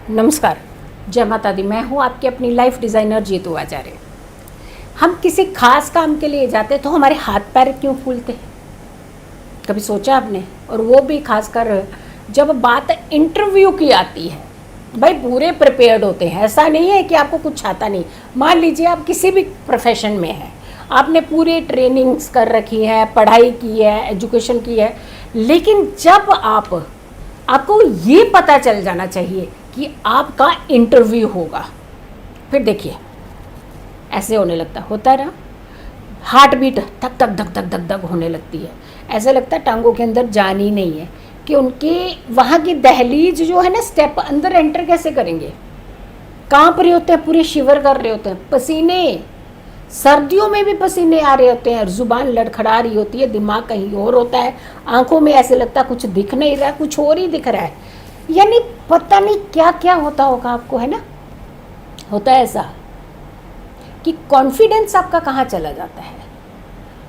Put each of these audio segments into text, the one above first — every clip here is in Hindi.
नमस्कार, जय माता दी। मैं हूँ आपकी अपनी लाइफ डिज़ाइनर जीतू आचार्य। हम किसी खास काम के लिए जाते तो हमारे हाथ पैर क्यों फूलते हैं? कभी सोचा आपने? और वो भी खासकर जब बात इंटरव्यू की आती है। भाई पूरे प्रिपेयर्ड होते हैं, ऐसा नहीं है कि आपको कुछ आता नहीं। मान लीजिए आप किसी भी प्रोफेशन में हैं, आपने पूरी ट्रेनिंग्स कर रखी है, पढ़ाई की है, एजुकेशन की है, लेकिन जब आपको ये पता चल जाना चाहिए कि आपका इंटरव्यू होगा, फिर देखिए ऐसे होने लगता होता है ना, हार्ट बीट धक धक धक धक धक धक होने लगती है। ऐसा लगता है टांगों के अंदर जान ही नहीं है कि उनके वहाँ की दहलीज जो है ना, स्टेप अंदर एंटर कैसे करेंगे। कांप रहे होते हैं, पूरे शिवर कर रहे होते हैं, पसीने, सर्दियों में भी पसीने आ रहे होते हैं, जुबान लड़खड़ा रही होती है, दिमाग कहीं और होता है, आंखों में ऐसे लगता है कुछ दिख नहीं रहा, कुछ और ही दिख रहा है। यानी पता नहीं क्या क्या होता होगा आपको, है ना। होता है ऐसा कि कॉन्फिडेंस आपका कहाँ चला जाता है।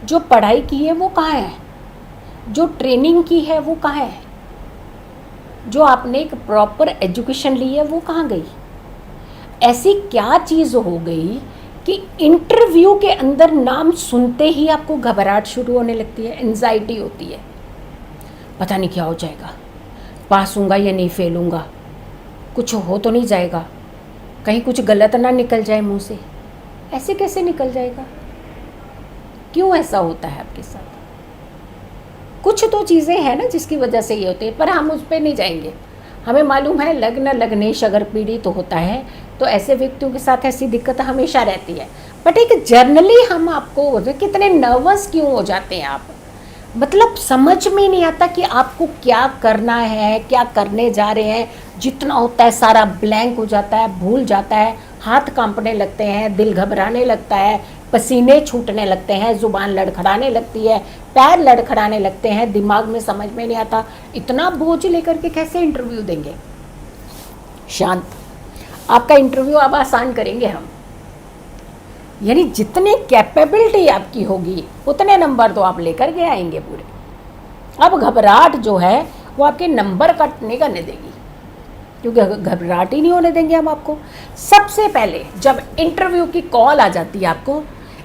जो पढ़ाई की है वो कहाँ है, जो ट्रेनिंग की है वो कहाँ है, जो आपने एक प्रॉपर एजुकेशन ली है वो कहाँ गई। ऐसी क्या चीज़ हो गई कि इंटरव्यू के अंदर नाम सुनते ही आपको घबराहट शुरू होने लगती है, एंजाइटी होती है, पता नहीं क्या हो जाएगा, पास होऊंगा या नहीं, फेल होऊंगा, कुछ हो तो नहीं जाएगा, कहीं कुछ गलत ना निकल जाए मुंह से। ऐसे कैसे निकल जाएगा? क्यों ऐसा होता है आपके साथ? कुछ तो चीज़ें हैं ना जिसकी वजह से ये होते हैं, पर हम उस पर नहीं जाएंगे। हमें मालूम है लग्न लग्नेश अगर पीड़ित तो होता है तो ऐसे व्यक्तियों के साथ ऐसी दिक्कत हमेशा रहती है। बट एक जर्नली हम आपको कितने नर्वस क्यों हो जाते हैं आप, मतलब समझ में नहीं आता कि आपको क्या करना है, क्या करने जा रहे हैं। जितना होता है सारा ब्लैंक हो जाता है, भूल जाता है, हाथ कांपने लगते हैं, दिल घबराने लगता है, पसीने छूटने लगते हैं, जुबान लड़खड़ाने लगती है, पैर लड़खड़ाने लगते हैं, दिमाग में समझ में नहीं आता इतना बोझ लेकर के कैसे इंटरव्यू देंगे। शांत, आपका इंटरव्यू अब आसान करेंगे हम। यानी जितने कैपेबिलिटी आपकी होगी उतने नंबर तो आप लेकर के आएंगे पूरे। अब घबराहट जो है वो आपके नंबर कट नहीं करने देगी, क्योंकि घबराहट ही नहीं होने देंगे हम आपको। सबसे पहले जब इंटरव्यू की कॉल आ जाती है आपको,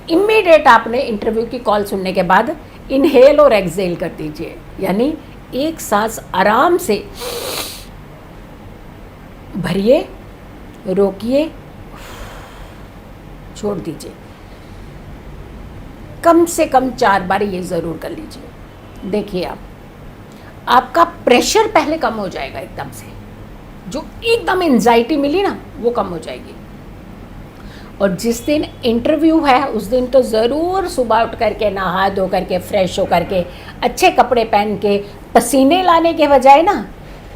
इमीडिएट आपने इंटरव्यू की कॉल सुनने के बाद इनहेल और एक्सहेल कर दीजिए। यानी एक सांस आराम से भरिए, रोकिए, छोड़ दीजिए। कम से कम 4 बार ये ज़रूर कर लीजिए। देखिए आपका प्रेशर पहले कम हो जाएगा, एकदम से जो एकदम एंजाइटी मिली ना वो कम हो जाएगी। और जिस दिन इंटरव्यू है उस दिन तो ज़रूर सुबह उठ करके नहा धो करके फ्रेश हो करके अच्छे कपड़े पहन के पसीने लाने के बजाय ना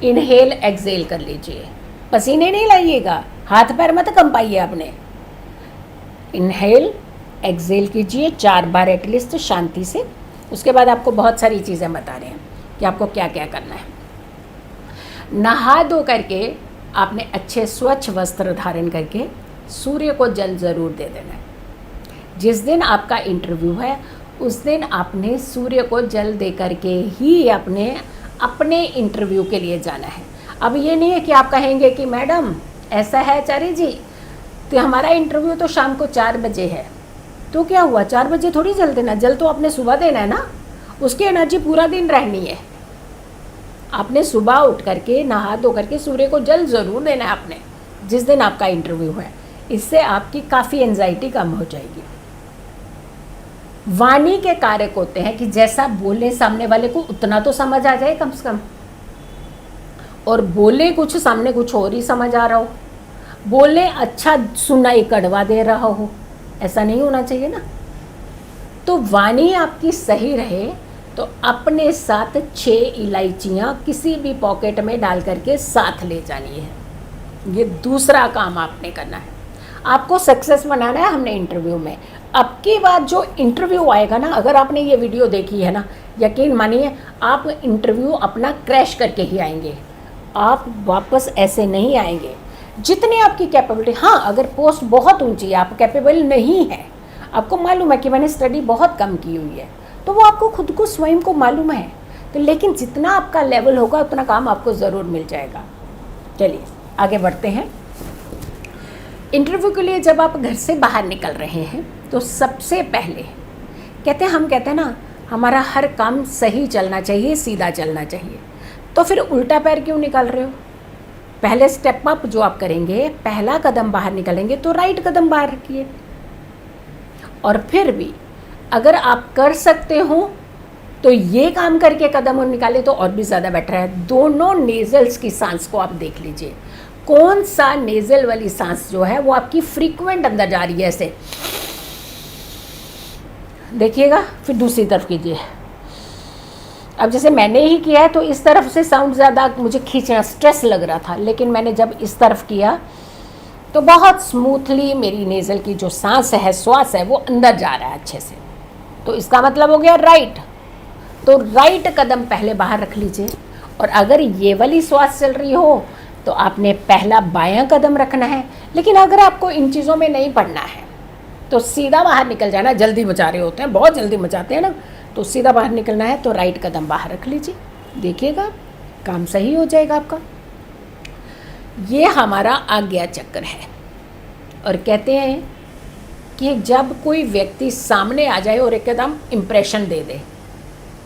इनहेल एक्सहेल कर लीजिए। पसीने नहीं लाइएगा, हाथ पैर मत कंपाइए अपने। इनहेल एक्सहेल कीजिए 4 बार एटलीस्ट शांति से। उसके बाद आपको बहुत सारी चीज़ें बता रहे हैं कि आपको क्या क्या करना है। नहा धो करके आपने अच्छे स्वच्छ वस्त्र धारण करके सूर्य को जल ज़रूर दे देना है। जिस दिन आपका इंटरव्यू है उस दिन आपने सूर्य को जल दे करके ही अपने इंटरव्यू के लिए जाना है। अब ये नहीं है कि आप कहेंगे कि मैडम ऐसा है आचार्य जी, तो हमारा इंटरव्यू तो शाम को 4 बजे है, तो क्या हुआ 4 बजे थोड़ी जल देना, जल तो आपने सुबह देना है ना, उसकी एनर्जी पूरा दिन रहनी है। आपने सुबह उठ करके नहा धो करके सूर्य को जल ज़रूर देना है आपने जिस दिन आपका इंटरव्यू है। इससे आपकी काफ़ी एंजाइटी कम हो जाएगी। वाणी के कारक होते हैं कि जैसा बोले सामने वाले को उतना तो समझ आ जाए कम से कम, और बोले कुछ सामने कुछ और ही समझ आ रहा हो, बोले अच्छा सुनाई कड़वा दे रहा हो, ऐसा नहीं होना चाहिए ना। तो वाणी आपकी सही रहे तो अपने साथ 6 इलायचियाँ किसी भी पॉकेट में डाल करके साथ ले जानी है। ये दूसरा काम आपने करना है। आपको सक्सेस बनाना है हमने इंटरव्यू में। अब की बात जो इंटरव्यू आएगा ना, अगर आपने ये वीडियो देखी है ना, यकीन मानिए आप इंटरव्यू अपना क्रैश करके ही आएंगे, आप वापस ऐसे नहीं आएंगे। जितनी आपकी कैपेबिलिटी, हाँ अगर पोस्ट बहुत ऊंची है, आप कैपेबल नहीं है, आपको मालूम है कि मैंने स्टडी बहुत कम की हुई है, तो वो आपको खुद को स्वयं को मालूम है, तो लेकिन जितना आपका लेवल होगा उतना काम आपको ज़रूर मिल जाएगा। चलिए आगे बढ़ते हैं। इंटरव्यू के लिए जब आप घर से बाहर निकल रहे हैं तो सबसे पहले हम कहते हैं ना, हमारा हर काम सही चलना चाहिए, सीधा चलना चाहिए। तो फिर उल्टा पैर क्यों निकाल रहे हो? पहले स्टेप अप जो आप करेंगे, पहला कदम बाहर निकलेंगे तो राइट कदम बाहर रखिए। और फिर भी अगर आप कर सकते हो तो ये काम करके कदम निकाले तो और भी ज़्यादा बेटर है। दोनों नेजल्स की सांस को आप देख लीजिए, कौन सा नेजल वाली सांस जो है वो आपकी फ्रीक्वेंट अंदर जा रही है, ऐसे देखिएगा। फिर दूसरी तरफ कीजिए। अब जैसे मैंने ही किया है तो इस तरफ से साउंड ज़्यादा मुझे खींचना, स्ट्रेस लग रहा था, लेकिन मैंने जब इस तरफ किया तो बहुत स्मूथली मेरी नेज़ल की जो सांस है, श्वास है, वो अंदर जा रहा है अच्छे से। तो इसका मतलब हो गया राइट। तो राइट कदम पहले बाहर रख लीजिए। और अगर ये वाली श्वास चल रही हो तो आपने पहला बायां कदम रखना है। लेकिन अगर आपको इन चीज़ों में नहीं पड़ना है तो सीधा बाहर निकल जाना। जल्दी मचा रहे होते हैं, बहुत जल्दी मचाते हैं ना, तो सीधा बाहर निकलना है तो राइट कदम बाहर रख लीजिए। देखिएगा काम सही हो जाएगा आपका। ये हमारा आज्ञा चक्र है। और कहते हैं कि जब कोई व्यक्ति सामने आ जाए और एकदम इम्प्रेशन दे दे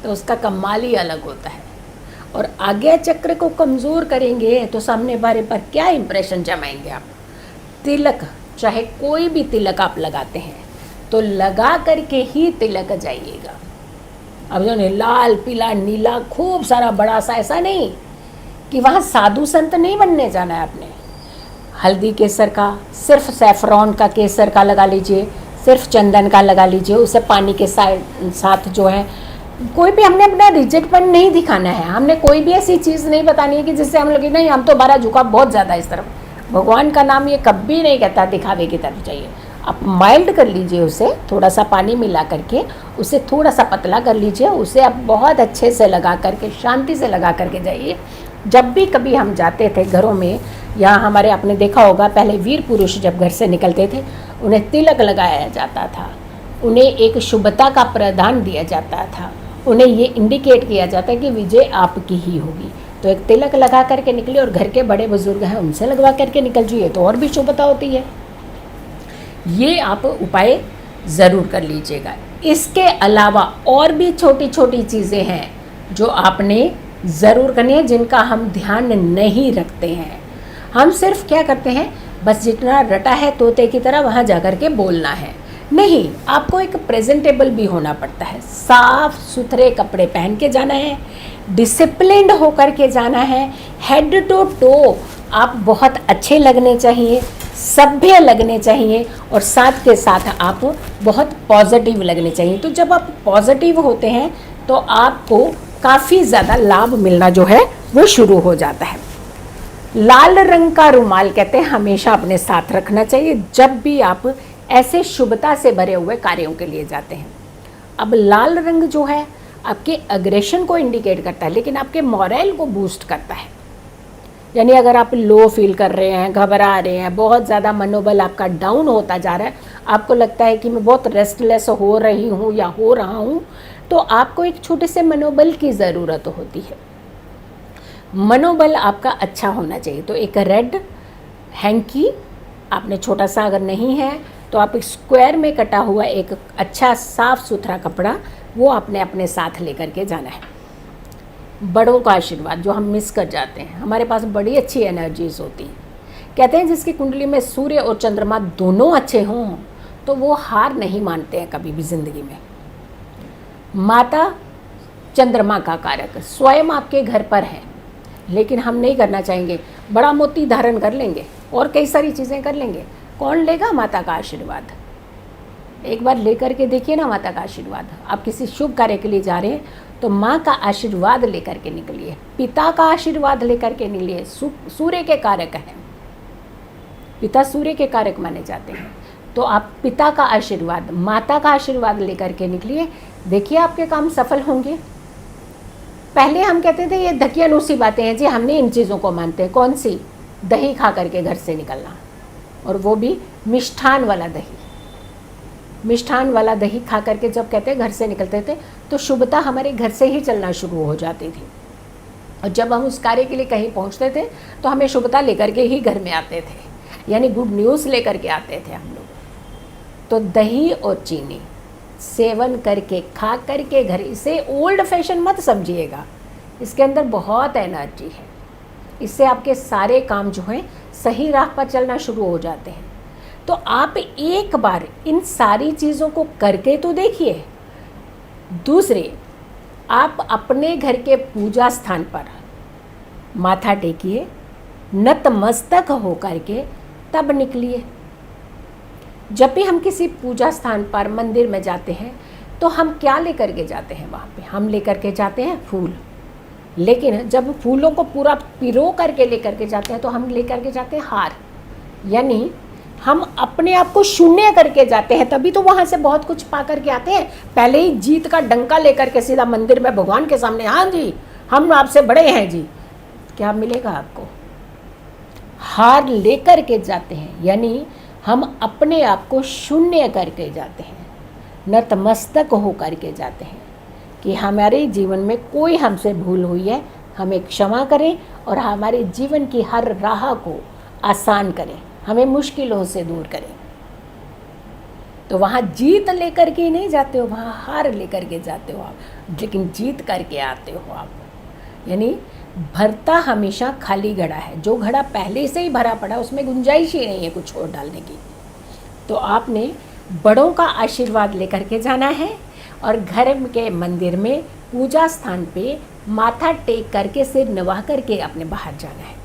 तो उसका कमाल ही अलग होता है। और आज्ञा चक्र को कमज़ोर करेंगे तो सामने वाले पर क्या इम्प्रेशन जमाएंगे आप? तिलक, चाहे कोई भी तिलक आप लगाते हैं तो लगा करके ही तिलक जाइएगा। अब जो लाल पीला नीला खूब सारा बड़ा सा, ऐसा नहीं कि वहाँ साधु संत नहीं बनने जाना है आपने। हल्दी केसर का, सिर्फ सैफरॉन का केसर का लगा लीजिए, सिर्फ चंदन का लगा लीजिए। उसे पानी के साथ जो है, कोई भी हमने अपना रिजेक्टपन नहीं दिखाना है। हमने कोई भी ऐसी चीज़ नहीं बतानी है कि जिससे हम लोग नहीं, हम तो बारा झुकाव बहुत ज़्यादा इस तरफ। भगवान का नाम ये कभी नहीं कहता दिखावे की तरफ चाहिए। आप माइल्ड कर लीजिए उसे, थोड़ा सा पानी मिला करके उसे थोड़ा सा पतला कर लीजिए। उसे आप बहुत अच्छे से लगा करके, शांति से लगा करके जाइए। जब भी कभी हम जाते थे घरों में, या हमारे आपने देखा होगा पहले वीर पुरुष जब घर से निकलते थे उन्हें तिलक लगाया जाता था, उन्हें एक शुभता का प्रदान दिया जाता था, उन्हें ये इंडिकेट किया जाता है कि विजय आपकी ही होगी। तो एक तिलक लगा करके निकले, और घर के बड़े बुजुर्ग हैं उनसे लगवा करके निकल जाइए तो और भी शुभता होती है। ये आप उपाय ज़रूर कर लीजिएगा। इसके अलावा और भी छोटी छोटी चीज़ें हैं जो आपने ज़रूर करनी है, जिनका हम ध्यान नहीं रखते हैं। हम सिर्फ क्या करते हैं, बस जितना रटा है तोते की तरह वहाँ जा कर के बोलना है। नहीं, आपको एक प्रेजेंटेबल भी होना पड़ता है। साफ सुथरे कपड़े पहन के जाना है, डिसिप्लिन्ड होकर के जाना है। हेड टू टो आप बहुत अच्छे लगने चाहिए, सभ्य लगने चाहिए, और साथ के साथ आप बहुत पॉजिटिव लगने चाहिए। तो जब आप पॉजिटिव होते हैं तो आपको काफ़ी ज़्यादा लाभ मिलना जो है वो शुरू हो जाता है। लाल रंग का रुमाल कहते हैं हमेशा अपने साथ रखना चाहिए जब भी आप ऐसे शुभता से भरे हुए कार्यों के लिए जाते हैं। अब लाल रंग जो है आपके अग्रेशन को इंडिकेट करता है, लेकिन आपके मोरल को बूस्ट करता है। यानी अगर आप लो फील कर रहे हैं, घबरा रहे हैं, बहुत ज़्यादा मनोबल आपका डाउन होता जा रहा है, आपको लगता है कि मैं बहुत रेस्टलेस हो रही हूँ या हो रहा हूँ, तो आपको एक छोटे से मनोबल की ज़रूरत होती है। मनोबल आपका अच्छा होना चाहिए। तो एक रेड हैंकी आपने छोटा सा, अगर नहीं है तो आप एक स्क्वायर में कटा हुआ एक अच्छा साफ़ सुथरा कपड़ा वो आपने अपने साथ लेकर के जाना है। बड़ों का आशीर्वाद जो हम मिस कर जाते हैं, हमारे पास बड़ी अच्छी एनर्जीज होती हैं। कहते हैं जिसकी कुंडली में सूर्य और चंद्रमा दोनों अच्छे हों तो वो हार नहीं मानते हैं कभी भी ज़िंदगी में। माता चंद्रमा का कारक स्वयं आपके घर पर है, लेकिन हम नहीं करना चाहेंगे। बड़ा मोती धारण कर लेंगे और कई सारी चीज़ें कर लेंगे, कौन लेगा माता का आशीर्वाद? एक बार लेकर के देखिए ना माता का आशीर्वाद। आप किसी शुभ कार्य के लिए जा रहे हैं तो माँ का आशीर्वाद लेकर के निकलिए, पिता का आशीर्वाद लेकर के निकलिए। सूर्य के कारक हैं, पिता सूर्य के कारक माने जाते हैं, तो आप पिता का आशीर्वाद, माता का आशीर्वाद लेकर के निकलिए। देखिए आपके काम सफल होंगे। पहले हम कहते थे ये धकियानुसी बातें हैं जी, हमने इन चीज़ों को मानते हैं। कौन सी? दही खा करके घर से निकलना, और वो भी मिष्ठान वाला दही। मिष्ठान वाला दही खा करके जब कहते घर से निकलते थे तो शुभता हमारे घर से ही चलना शुरू हो जाती थी। और जब हम उस कार्य के लिए कहीं पहुंचते थे तो हमें शुभता लेकर के ही घर में आते थे, यानी गुड न्यूज़ लेकर के आते थे हम लोग। तो दही और चीनी सेवन करके, खा करके घर, इसे ओल्ड फैशन मत समझिएगा, इसके अंदर बहुत एनर्जी है। इससे आपके सारे काम जो हैं सही राह पर चलना शुरू हो जाते हैं। तो आप एक बार इन सारी चीज़ों को करके तो देखिए। दूसरे, आप अपने घर के पूजा स्थान पर माथा टेकिए, नतमस्तक हो करके तब निकलिए। जब भी हम किसी पूजा स्थान पर, मंदिर में जाते हैं तो हम क्या लेकर के जाते हैं वहाँ पे? हम लेकर के जाते हैं फूल। लेकिन जब फूलों को पूरा पिरो करके लेकर के जाते हैं तो हम लेकर के जाते हैं हार, यानी हम अपने आप को शून्य करके जाते हैं, तभी तो वहाँ से बहुत कुछ पा करके आते हैं। पहले ही जीत का डंका लेकर के सीधा मंदिर में भगवान के सामने, हाँ जी हम आपसे बड़े हैं जी, क्या मिलेगा आपको? हार लेकर के जाते हैं, यानी हम अपने आप को शून्य करके जाते हैं, नतमस्तक हो करके जाते हैं कि हमारे जीवन में कोई हमसे भूल हुई है, हमें क्षमा करें और हमारे जीवन की हर राह को आसान करें, हमें मुश्किलों से दूर करें। तो वहाँ जीत लेकर के नहीं जाते हो, वहाँ हार लेकर के जाते हो आप, लेकिन जीत करके आते हो आप। यानी भरता हमेशा खाली घड़ा है, जो घड़ा पहले से ही भरा पड़ा उसमें गुंजाइश ही नहीं है कुछ और डालने की। तो आपने बड़ों का आशीर्वाद लेकर के जाना है और घर के मंदिर में, पूजा स्थान पे माथा टेक करके, सिर नवा करके आपने बाहर जाना है।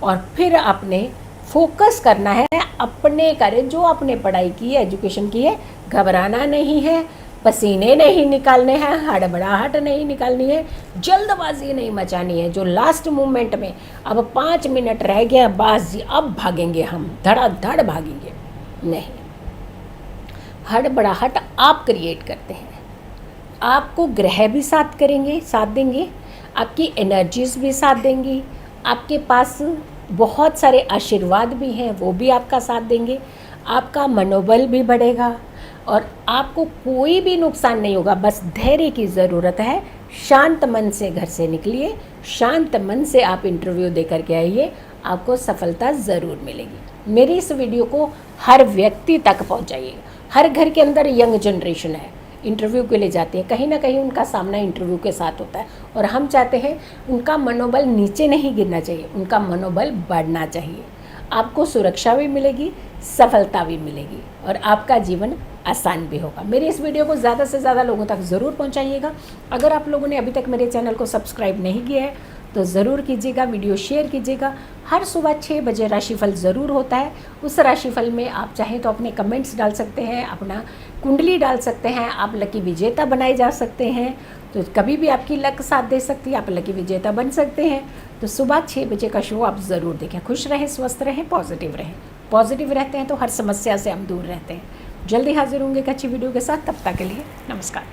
और फिर आपने फोकस करना है अपने कार्य, जो आपने पढ़ाई की है, एजुकेशन की है, घबराना नहीं है, पसीने नहीं निकालने हैं, हड़बड़ाहट नहीं निकालनी है, जल्दबाजी नहीं मचानी है। जो लास्ट मोमेंट में अब 5 मिनट रह गया, बस जी अब भागेंगे, हम धड़ाधड़ भागेंगे, नहीं। हड़बड़ाहट आप क्रिएट करते हैं, आपको ग्रह भी साथ करेंगे, साथ देंगे, आपकी एनर्जीज भी साथ देंगी, आपके पास बहुत सारे आशीर्वाद भी हैं, वो भी आपका साथ देंगे, आपका मनोबल भी बढ़ेगा और आपको कोई भी नुकसान नहीं होगा। बस धैर्य की ज़रूरत है। शांत मन से घर से निकलिए, शांत मन से आप इंटरव्यू दे करके आइए, आपको सफलता ज़रूर मिलेगी। मेरी इस वीडियो को हर व्यक्ति तक पहुंचाइए। हर घर के अंदर यंग जनरेशन है, इंटरव्यू के लिए जाते हैं, कहीं ना कहीं उनका सामना इंटरव्यू के साथ होता है और हम चाहते हैं उनका मनोबल नीचे नहीं गिरना चाहिए, उनका मनोबल बढ़ना चाहिए। आपको सुरक्षा भी मिलेगी, सफलता भी मिलेगी और आपका जीवन आसान भी होगा। मेरी इस वीडियो को ज़्यादा से ज़्यादा लोगों तक ज़रूर पहुंचाइएगा। अगर आप लोगों ने अभी तक मेरे चैनल को सब्सक्राइब नहीं किया है तो ज़रूर कीजिएगा, वीडियो शेयर कीजिएगा। हर सुबह 6 बजे राशिफल ज़रूर होता है। उस राशिफल में आप चाहें तो अपने कमेंट्स डाल सकते हैं, अपना कुंडली डाल सकते हैं, आप लकी विजेता बनाए जा सकते हैं। तो कभी भी आपकी लक साथ दे सकती है, आप लकी विजेता बन सकते हैं। तो सुबह 6 बजे का शो आप ज़रूर देखें। खुश रहें, स्वस्थ रहें, पॉजिटिव रहें। पॉजिटिव रहते हैं तो हर समस्या से हम दूर रहते हैं। जल्दी हाजिर होंगे एक अच्छी वीडियो के साथ, तब तक के लिए नमस्कार।